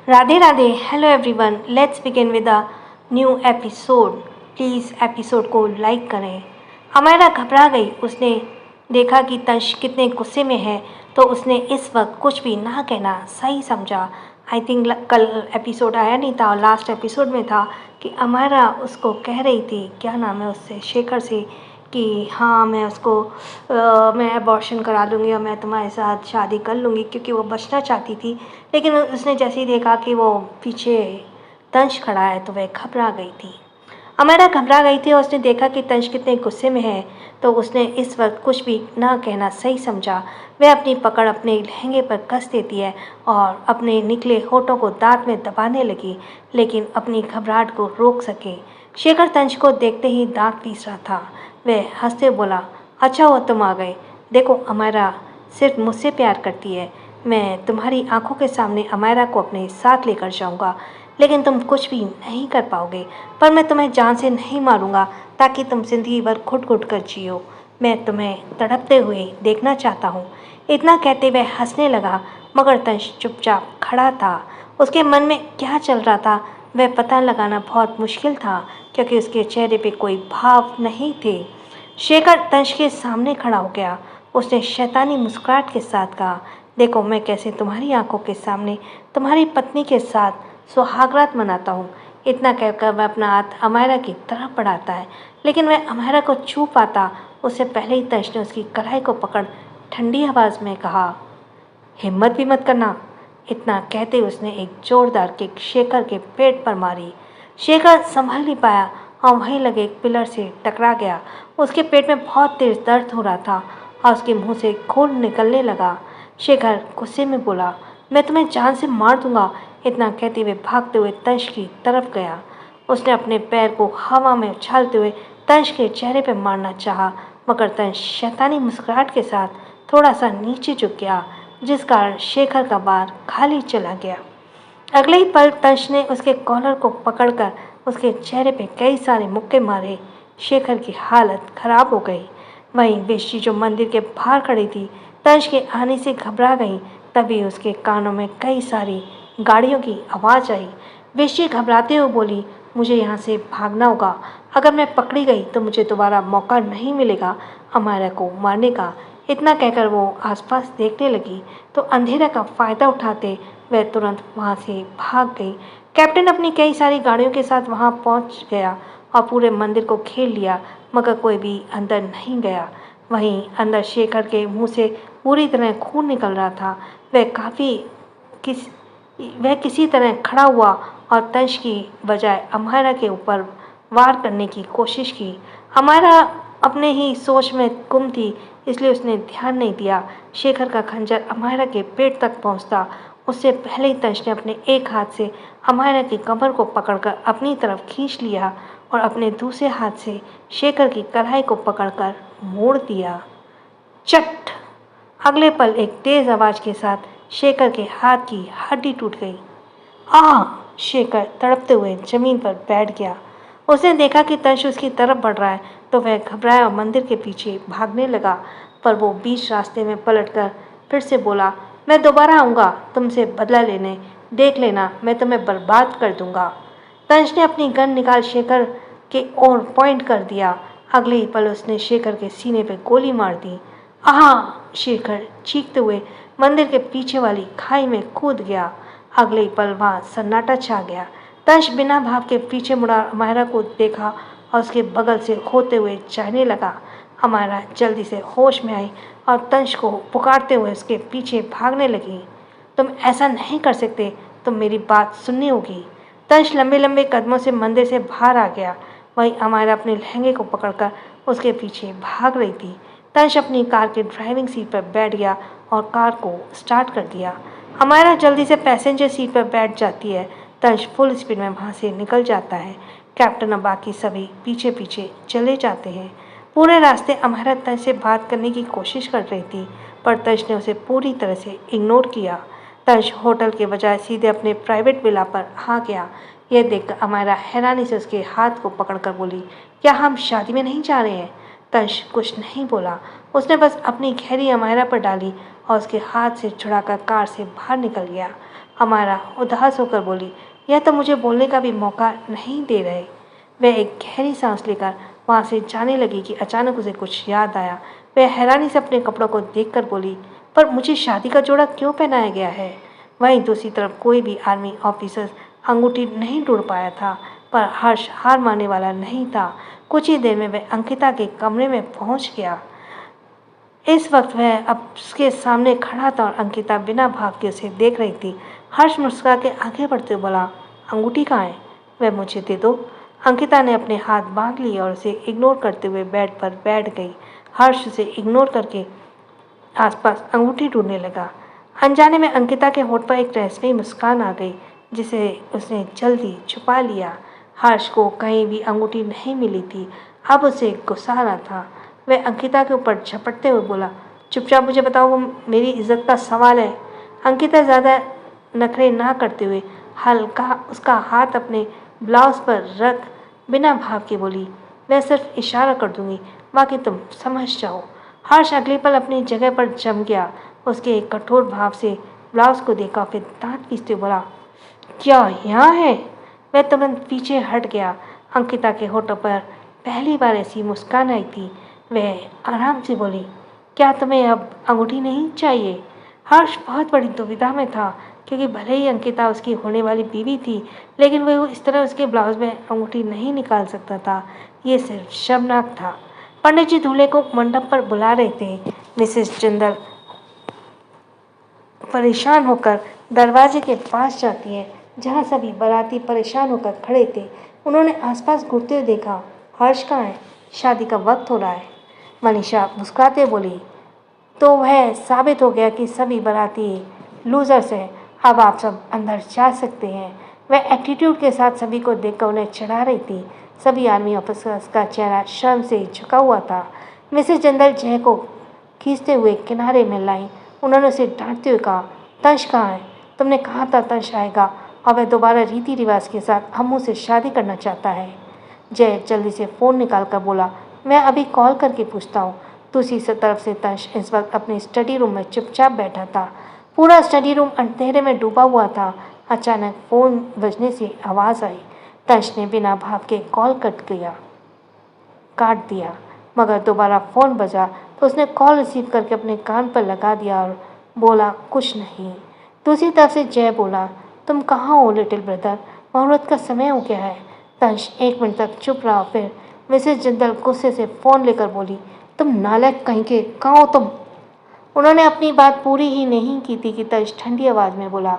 Radhe Radhe. Hello everyone, let's begin with a new episode. Please episode को like करें। अमायरा घबरा गई। उसने देखा कि तंश कितने गुस्से में है, तो उसने इस वक्त कुछ भी ना कहना सही समझा। आई थिंक कल एपिसोड आया नहीं था और लास्ट एपिसोड में था कि अमायरा उसको कह रही थी, क्या नाम है उससे, शेखर से, कि हाँ मैं उसको मैं अबॉर्शन करा लूँगी और मैं तुम्हारे साथ शादी कर लूँगी, क्योंकि वो बचना चाहती थी। लेकिन उसने जैसे ही देखा कि वो पीछे तंश खड़ा है तो वह घबरा गई थी। अमायरा घबरा गई थी और उसने देखा कि तंश कितने गुस्से में है, तो उसने इस वक्त कुछ भी ना कहना सही समझा। वह अपनी पकड़ अपने लहंगे पर कस देती है और अपने निकले होठों को दांत में दबाने लगी, लेकिन अपनी घबराहट को रोक सके। शेखर तंश को देखते ही दांत पीस रहा था। वह हंसते बोला, अच्छा हुआ तुम आ गए। देखो, अमायरा सिर्फ मुझसे प्यार करती है। मैं तुम्हारी आंखों के सामने अमायरा को अपने साथ लेकर जाऊंगा, लेकिन तुम कुछ भी नहीं कर पाओगे। पर मैं तुम्हें जान से नहीं मारूंगा, ताकि तुम जिंदगी भर घुट घुट कर जियो। मैं तुम्हें तड़पते हुए देखना चाहता हूँ। इतना कहते वह हंसने लगा, मगर तंश चुपचाप खड़ा था। उसके मन में क्या चल रहा था वह पता लगाना बहुत मुश्किल था, क्योंकि उसके चेहरे पे कोई भाव नहीं थे। शेखर तंश के सामने खड़ा हो गया। उसने शैतानी मुस्कुराहट के साथ कहा, देखो मैं कैसे तुम्हारी आंखों के सामने तुम्हारी पत्नी के साथ सुहागरात मनाता हूँ। इतना कहकर वह अपना हाथ अमायरा की तरफ बढ़ाता है, लेकिन वह अमायरा को छू पाता उससे पहले ही तंश ने उसकी कलाई को पकड़ ठंडी आवाज़ में कहा, हिम्मत भी मत करना। इतना कहते उसने एक जोरदार किक शेखर के पेट पर मारी। शेखर संभल नहीं पाया और वहीं लगे एक पिलर से टकरा गया। उसके पेट में बहुत तेज दर्द हो रहा था और उसके मुंह से खून निकलने लगा। शेखर गुस्से में बोला, मैं तुम्हें जान से मार दूंगा। इतना कहते हुए भागते हुए तंश की तरफ गया। उसने अपने पैर को हवा में उछालते हुए तंश के चेहरे पर मारना चाहा, मगर तंश शैतानी मुस्कुराहट के साथ थोड़ा सा नीचे झुक गया, जिस कारण शेखर का बार खाली चला गया। अगले ही पल तंश ने उसके कॉलर को पकड़कर उसके चेहरे पे कई सारे मुक्के मारे। शेखर की हालत खराब हो गई। वहीं बेशी जो मंदिर के बाहर खड़ी थी, तंश के आने से घबरा गई। तभी उसके कानों में कई सारी गाड़ियों की आवाज़ आई। बेशी घबराते हुए बोली, मुझे यहाँ से भागना होगा। अगर मैं पकड़ी गई तो मुझे दोबारा मौका नहीं मिलेगा अमायरा को मारने का। इतना कहकर वो आसपास देखने लगी, तो अंधेरा का फ़ायदा उठाते वह तुरंत वहाँ से भाग गई। कैप्टन अपनी कई सारी गाड़ियों के साथ वहाँ पहुँच गया और पूरे मंदिर को घेर लिया, मगर कोई भी अंदर नहीं गया। वहीं अंदर शेखर के मुंह से पूरी तरह खून निकल रहा था। किस वह किसी तरह खड़ा हुआ और तंश की बजाय अमायरा के ऊपर वार करने की कोशिश की। अमायरा अपने ही सोच में गुम थी, इसलिए उसने ध्यान नहीं दिया। शेखर का खंजर अमायरा के पेट तक पहुंचता उससे पहले ही तंश ने अपने एक हाथ से अमायरा की कमर को पकड़कर अपनी तरफ खींच लिया और अपने दूसरे हाथ से शेखर की कलाई को पकड़कर मोड़ दिया। चट! अगले पल एक तेज आवाज के साथ शेखर के हाथ की हड्डी टूट गई। आह! शेखर तड़पते हुए जमीन पर बैठ गया। उसने देखा कि तंश उसकी तरफ बढ़ रहा है, तो वह घबराया और मंदिर के पीछे भागने लगा। पर वो बीच रास्ते में पलटकर फिर से बोला, मैं दोबारा आऊँगा तुमसे बदला लेने। देख लेना, मैं तुम्हें बर्बाद कर दूंगा। तंश ने अपनी गन निकाल शेखर के ओर पॉइंट कर दिया। अगले ही पल उसने शेखर के सीने पर गोली मार दी। आह! शेखर चीखते हुए मंदिर के पीछे वाली खाई में कूद गया। अगले ही पल वहाँ सन्नाटा छा गया। तंश बिना भाव के पीछे मुड़ा अमायरा को देखा और उसके बगल से होते हुए जाने लगा। अमायरा जल्दी से होश में आई और तंश को पुकारते हुए उसके पीछे भागने लगी। तुम ऐसा नहीं कर सकते, तुम मेरी बात सुननी होगी। तंश लंबे लंबे कदमों से मंदिर से बाहर आ गया। वहीं अमायरा अपने लहंगे को पकड़कर उसके पीछे भाग रही थी। तंश अपनी कार के ड्राइविंग सीट पर बैठ गया और कार को स्टार्ट कर दिया। अमायरा जल्दी से पैसेंजर सीट पर बैठ जाती है। तंश फुल स्पीड में वहाँ से निकल जाता है। कैप्टन और बाकी सभी पीछे पीछे चले जाते हैं। पूरे रास्ते अमायरा तंश से बात करने की कोशिश कर रही थी, पर तंश ने उसे पूरी तरह से इग्नोर किया। तंश होटल के बजाय सीधे अपने प्राइवेट विला पर आ गया। यह देखकर अमायरा हैरानी से उसके हाथ को पकड़कर बोली, क्या हम शादी में नहीं जा रहे हैं? तंश कुछ नहीं बोला। उसने बस अपनी खैरी अमायरा पर डाली और उसके हाथ से छुड़ाकर कार से बाहर निकल गया। अमारा उदास होकर बोली, यह तो मुझे बोलने का भी मौका नहीं दे रहे। वह एक गहरी सांस लेकर वहाँ से जाने लगी कि अचानक उसे कुछ याद आया। वह हैरानी से अपने कपड़ों को देखकर बोली, पर मुझे शादी का जोड़ा क्यों पहनाया गया है? वहीं दूसरी तरफ कोई भी आर्मी ऑफिसर अंगूठी नहीं ढूंढ पाया था, पर हर्ष हार मानने वाला नहीं था। कुछ ही देर में वह अंकिता के कमरे में पहुंच गया। इस वक्त वह अब उसके सामने खड़ा था और अंकिता बिना भाव के उसे देख रही थी। हर्ष मुस्कुरा के आगे बढ़ते हुए बोला, अंगूठी कहाँ है? वह मुझे दे दो। अंकिता ने अपने हाथ बांध लिए और उसे इग्नोर करते हुए बेड पर बैठ गई। हर्ष उसे इग्नोर करके आसपास अंगूठी ढूंढने लगा। अनजाने में अंकिता के होठ पर एक रहस्यमयी मुस्कान आ गई, जिसे उसने जल्दी छुपा लिया। हर्ष को कहीं भी अंगूठी नहीं मिली थी। अब उसे गुस्सा आ रहा था। वह अंकिता के ऊपर झपटते हुए बोला, चुपचाप मुझे बताओ, वो मेरी इज्जत का सवाल है। अंकिता ज़्यादा नखरे ना करते हुए हल्का उसका हाथ अपने ब्लाउज पर रख बिना भाव के बोली, मैं सिर्फ इशारा कर दूंगी, बाकी तुम समझ जाओ। हर्ष अगले पल अपनी जगह पर जम गया। उसके एक कठोर भाव से ब्लाउज को देखा, फिर दांत पीसते बोला, क्या यहाँ है? वह तुरंत पीछे हट गया। अंकिता के होठों पर पहली बार ऐसी मुस्कान आई थी। वह आराम से बोली, क्या तुम्हें अब अंगूठी नहीं चाहिए? हर्ष बहुत बड़ी दुविधा में था, क्योंकि भले ही अंकिता उसकी होने वाली बीवी थी, लेकिन वह इस तरह उसके ब्लाउज में अंगूठी नहीं निकाल सकता था। ये सिर्फ शर्मनाक था। पंडित जी दूल्हे को मंडप पर बुला रहे थे। मिसेस जिंदल परेशान होकर दरवाजे के पास जाती है, जहाँ सभी बाराती परेशान होकर खड़े थे। उन्होंने आसपास घूरते हुए देखा, हर्ष कहाँ है? शादी का वक्त हो रहा है। मनीषा मुस्कुराते बोली, तो वह साबित हो गया कि सभी बाराती लूजर्स हैं। अब आप सब अंदर जा सकते हैं। वह एटीट्यूड के साथ सभी को देखकर उन्हें चढ़ा रही थी। सभी आर्मी ऑफिसर्स का चेहरा शर्म से झुका हुआ था। मिसेस जिंदल जय को खींचते हुए किनारे में लाई। उन्होंने उसे डांटते हुए कहा, तंश कहाँ है? तुमने कहा था तंश आएगा और वह दोबारा रीति रिवाज के साथ अम्मू से शादी करना चाहता है। जय जल्दी से फ़ोन निकाल कर बोला, मैं अभी कॉल करके पूछता हूँ। दूसरी तरफ से तंश इस वक्त अपने स्टडी रूम में चुपचाप बैठा था। पूरा स्टडी रूम अंधेरे में डूबा हुआ था। अचानक फ़ोन बजने से आवाज़ आई। तंश ने बिना भाव के कॉल काट दिया, मगर दोबारा फ़ोन बजा तो उसने कॉल रिसीव करके अपने कान पर लगा दिया और बोला, कुछ नहीं। दूसरी तरफ से जय बोला, तुम कहाँ हो लिटिल ब्रदर? मुहूर्त का समय हो गया है। तंश 1 मिनट तक चुप रहा। फिर मिसेस जिंदल गुस्से से फ़ोन लेकर बोली, तुम नालायक कहीं के, कहाँ हो तुम? उन्होंने अपनी बात पूरी ही नहीं की थी कि तंश ठंडी आवाज़ में बोला,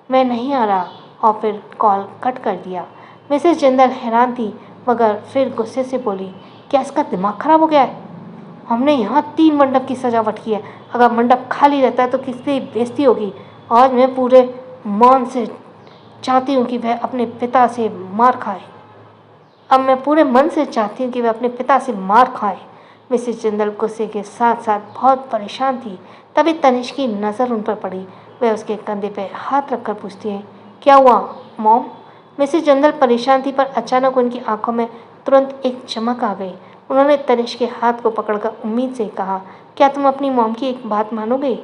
मैं नहीं आ रहा, और फिर कॉल कट कर दिया। मिसेस जिंदल हैरान थी, मगर फिर गुस्से से बोली, क्या इसका दिमाग खराब हो गया है? हमने यहाँ 3 मंडप की सजावट की है। अगर मंडप खाली रहता है तो किसकी बेइज्जती होगी। आज मैं पूरे मन से चाहती हूँ कि वह अपने पिता से मार खाए। अब मैं पूरे मन से चाहती हूँ कि वह अपने पिता से मार खाए। मिसेस जिंदल गुस्से के साथ साथ बहुत परेशान थी। तभी तनिष्क की नज़र उन पर पड़ी। वह उसके कंधे पर हाथ रखकर पूछती है, क्या हुआ मॉम? मिसेस जिंदल परेशान थी, पर अचानक उनकी आंखों में तुरंत एक चमक आ गई। उन्होंने तनिष्क के हाथ को पकड़कर उम्मीद से कहा, क्या तुम अपनी मॉम की एक बात मानोगे?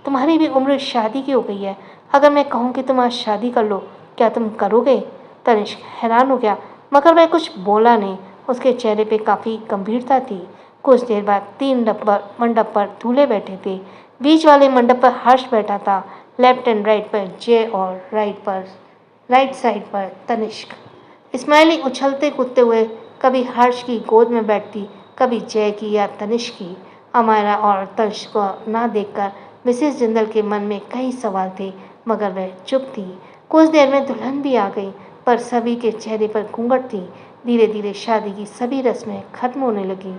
तुम्हारी भी उम्र शादी की हो गई है। अगर मैं कहूँ कि तुम आज शादी कर लो, क्या तुम करोगे? तनिष्क हैरान हो गया, मगर वह कुछ बोला नहीं। उसके चेहरे पे काफ़ी गंभीरता थी। कुछ देर बाद 3 मंडप पर दूल्हे बैठे थे। बीच वाले मंडप पर हर्ष बैठा था, लेफ्ट एंड राइट पर जय और राइट साइड पर तनिष्क। स्माइली उछलते कूदते हुए कभी हर्ष की गोद में बैठती, कभी जय की या तनिष्क की। अमायरा और तनिष्क को ना देखकर मिसेस जिंदल के मन में कई सवाल थे, मगर वह चुप थी। कुछ देर में दुल्हन भी आ गई, पर सभी के चेहरे पर घूंघट थी। धीरे धीरे शादी की सभी रस्में खत्म होने लगी।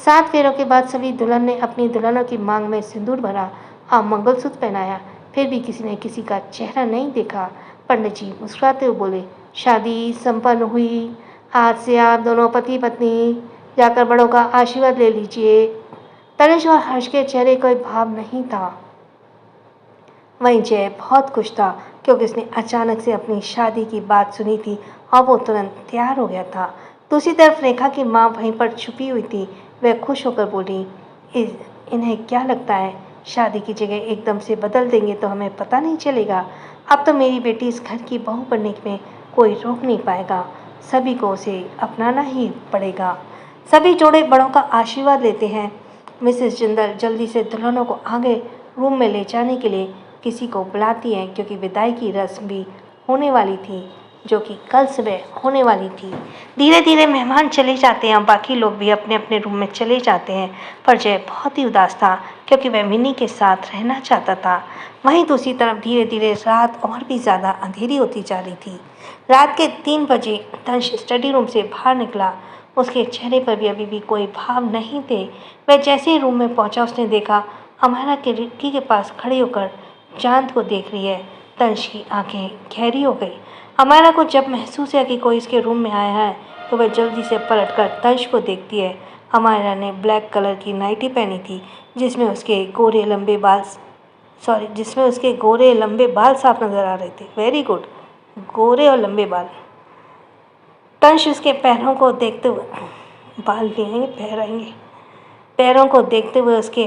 7 फेरों के बाद सभी दुल्हन ने अपनी दुल्हनों की मांग में सिंदूर भरा और मंगलसूत्र पहनाया। फिर भी किसी ने किसी का चेहरा नहीं देखा। पंडित जी मुस्कुराते हुए बोले, शादी संपन्न हुई। आज से आप दोनों पति पत्नी जाकर बड़ों का आशीर्वाद ले लीजिए। तनिष्क और हर्ष के चेहरे कोई भाव नहीं था। वहीं जय बहुत खुश था, क्योंकि उसने अचानक से अपनी शादी की बात सुनी थी और वो तुरंत तैयार हो गया था। दूसरी तरफ रेखा की माँ वहीं पर छुपी हुई थी। वह खुश होकर बोली, इन्हें क्या लगता है शादी की जगह एकदम से बदल देंगे तो हमें पता नहीं चलेगा? अब तो मेरी बेटी इस घर की बहू बनने में कोई रोक नहीं पाएगा। सभी को उसे अपनाना ही पड़ेगा। सभी जोड़े बड़ों का आशीर्वाद लेते हैं। मिसेस जिंदल जल्दी से दुल्हनों को आगे रूम में ले जाने के लिए किसी को बुलाती हैं, क्योंकि विदाई की रस्म भी होने वाली थी, जो कि कल सुबह होने वाली थी। धीरे धीरे मेहमान चले जाते हैं, बाकी लोग भी अपने अपने रूम में चले जाते हैं। पर जय बहुत ही उदास था, क्योंकि वह मिनी के साथ रहना चाहता था। वहीं दूसरी तरफ धीरे धीरे रात और भी ज़्यादा अंधेरी होती जा रही थी। रात के 3 बजे तंश स्टडी रूम से बाहर निकला। उसके चेहरे पर भी अभी भी कोई भाव नहीं थे। वह जैसे ही रूम में पहुंचा, उसने देखा अमारा खिड़की के पास खड़ी होकर चांद को देख रही है। तंश की आंखें गहरी हो गई। अमारा को जब महसूस हुआ कि कोई इसके रूम में आया है, तो वह जल्दी से पलटकर तंश को देखती है। अमारा ने ब्लैक कलर की नाइटी पहनी थी, जिसमें उसके गोरे लंबे बाल साफ नजर आ रहे थे। वेरी गुड, गोरे और लंबे बाल। तंश उसके पैरों को देखते हुए पैरों को देखते हुए उसके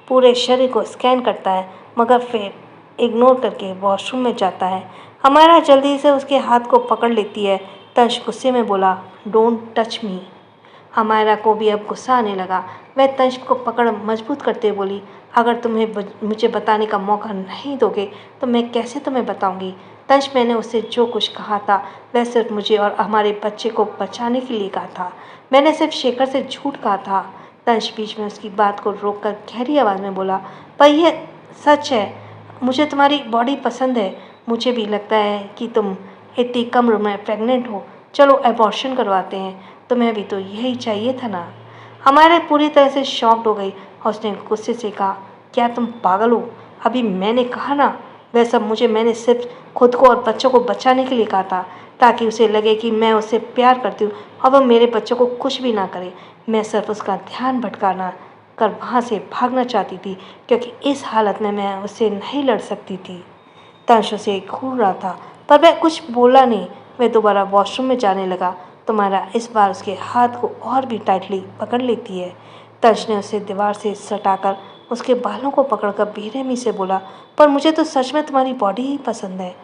पूरे शरीर को स्कैन करता है, मगर फिर इग्नोर करके वॉशरूम में जाता है। हमारा जल्दी से उसके हाथ को पकड़ लेती है। तंश गुस्से में बोला, डोंट टच मी। हमारा को भी अब गुस्सा आने लगा। वह तंश को पकड़ मजबूत करते हुए बोली, अगर तुम्हें मुझे बताने का मौका नहीं दोगे तो मैं कैसे तुम्हें बताऊंगी। तंश, मैंने उससे जो कुछ कहा था वह सिर्फ मुझे और हमारे बच्चे को बचाने के लिए कहा था। मैंने सिर्फ शेखर से झूठ कहा था। तंश बीच में उसकी बात को रोककर गहरी आवाज़ में बोला, पर यह सच है, मुझे तुम्हारी बॉडी पसंद है। मुझे भी लगता है कि तुम इतनी कम उम्र में प्रेग्नेंट हो। चलो अबॉर्शन करवाते हैं, तुम्हें भी तो यही चाहिए था ना। हमारे पूरी तरह से शॉक्ड हो गई और उसने गुस्से से कहा, क्या तुम पागल हो? अभी मैंने कहा ना, वह सब मैंने सिर्फ खुद को और बच्चों को बचाने के लिए कहा था, ताकि उसे लगे कि मैं उससे प्यार करती हूँ और वह मेरे बच्चों को कुछ भी ना करे। मैं सिर्फ उसका ध्यान भटकाना कर वहाँ से भागना चाहती थी, क्योंकि इस हालत में मैं उससे नहीं लड़ सकती थी। तंश उसे घूर रहा था, पर वह कुछ बोला नहीं। वह दोबारा वॉशरूम में जाने लगा। तुम्हारा इस बार उसके हाथ को और भी टाइटली पकड़ लेती है। तंश ने उसे दीवार से सटाकर उसके बालों को पकड़कर बेरहमी से बोला, पर मुझे तो सच में तुम्हारी बॉडी ही पसंद है,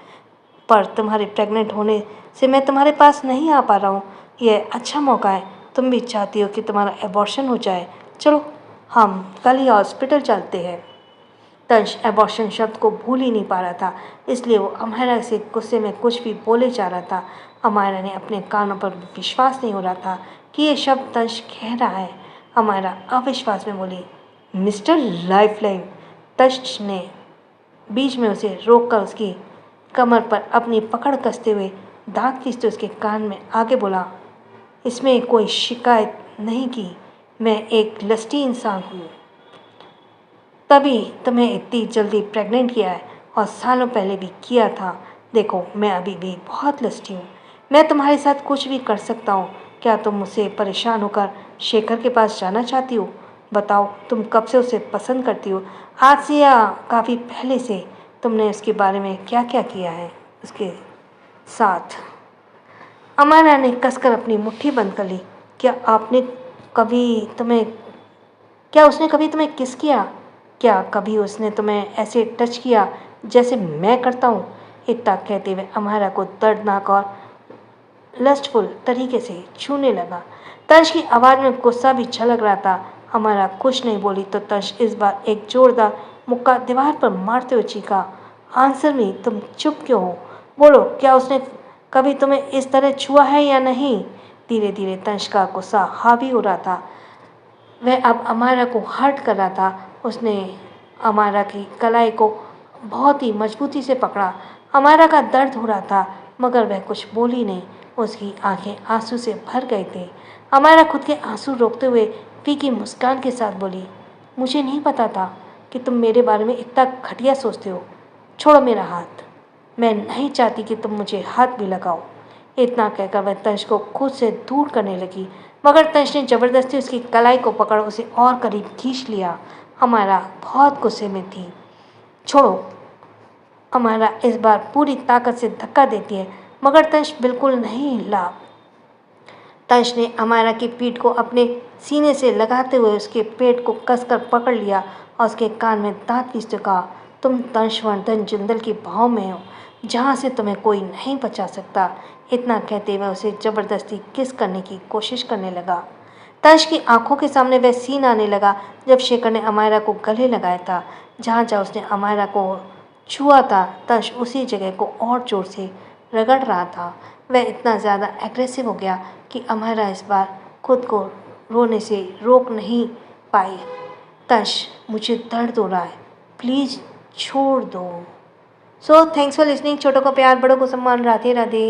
पर तुम्हारे प्रेग्नेंट होने से मैं तुम्हारे पास नहीं आ पा रहा हूँ। यह अच्छा मौका है, तुम भी चाहती हो कि तुम्हारा एबॉर्शन हो जाए। चलो हम कल ही हॉस्पिटल चलते हैं। तंश एबॉर्शन शब्द को भूल ही नहीं पा रहा था, इसलिए वो अमायरा से गुस्से में कुछ भी बोले जा रहा था। अमायरा ने अपने कानों पर विश्वास नहीं हो रहा था कि ये शब्द तंश कह रहा है। अमायरा अविश्वास में बोली, मिस्टर लाइफलाइन। तंश ने बीच में उसे रोककर उसकी कमर पर अपनी पकड़ कसते हुए दांत खींचते उसके कान में आगे बोला, इसमें कोई शिकायत नहीं की, मैं एक लस्टी इंसान हूँ, तभी तुम्हें इतनी जल्दी प्रेग्नेंट किया है और सालों पहले भी किया था। देखो, मैं अभी भी बहुत लस्टी हूँ, मैं तुम्हारे साथ कुछ भी कर सकता हूँ। क्या तुम मुझसे परेशान होकर शेखर के पास जाना चाहती हो? बताओ, तुम कब से उसे पसंद करती हो? आज से या काफ़ी पहले से? तुमने उसके बारे में क्या क्या किया है उसके साथ? अमाना ने कसकर अपनी मुट्ठी बंद कर ली। क्या उसने कभी तुम्हें किस किया? क्या कभी उसने तुम्हें ऐसे टच किया जैसे मैं करता हूँ? इतना कहते हुए अमारा को दर्दनाक और लस्टफुल तरीके से छूने लगा। तंश की आवाज़ में गुस्सा भी झलक रहा था। हमारा कुछ नहीं बोली तो तंश इस बार एक जोरदार मुक्का दीवार पर मारते हुए चीखा, आंसर मी, तुम चुप क्यों हो? बोलो, क्या उसने कभी तुम्हें इस तरह छुआ है या नहीं? धीरे धीरे तंश का गुस्सा हावी हो रहा था। वह अब अमारा को हर्ट कर रहा था। उसने अमारा की कलाई को बहुत ही मजबूती से पकड़ा। अमारा का दर्द हो रहा था, मगर वह कुछ बोली नहीं। उसकी आंखें आंसू से भर गए थे। अमारा खुद के आंसू रोकते हुए फीकी मुस्कान के साथ बोली, मुझे नहीं पता था कि तुम मेरे बारे में इतना घटिया सोचते हो। छोड़ो मेरा हाथ, मैं नहीं चाहती कि तुम मुझे हाथ भी लगाओ। इतना कहकर वह तंश को खुद से दूर करने लगी, मगर तंश ने जबरदस्ती उसकी कलाई को पकड़ उसे और करीब खींच लिया। हमारा बहुत गुस्से में थी। छोड़ो। हमारा इस बार पूरी ताकत से धक्का देती है, मगर तंश बिल्कुल नहीं हिला। तंश ने अमारा की पीठ को अपने सीने से लगाते हुए उसके पेट को कसकर पकड़ लिया और उसके कान में दांत खींचते कहा, तुम तंशवर्धन जिंदल की बाहों में हो, जहाँ से तुम्हें कोई नहीं बचा सकता। इतना कहते वह उसे जबरदस्ती किस करने की कोशिश करने लगा। तंश की आंखों के सामने वह सीन आने लगा जब शेखर ने अमायरा को गले लगाया था। जहाँ जहाँ उसने अमायरा को छुआ था, तंश उसी जगह को और जोर से रगड़ रहा था। वह इतना ज़्यादा एग्रेसिव हो गया कि अमायरा इस बार खुद को रोने से रोक नहीं पाई। तंश, मुझे दर्द हो रहा है, प्लीज़ छोड़ दो। So thanks for listening. छोटों को प्यार, बड़ों को सम्मान। राधे राधे।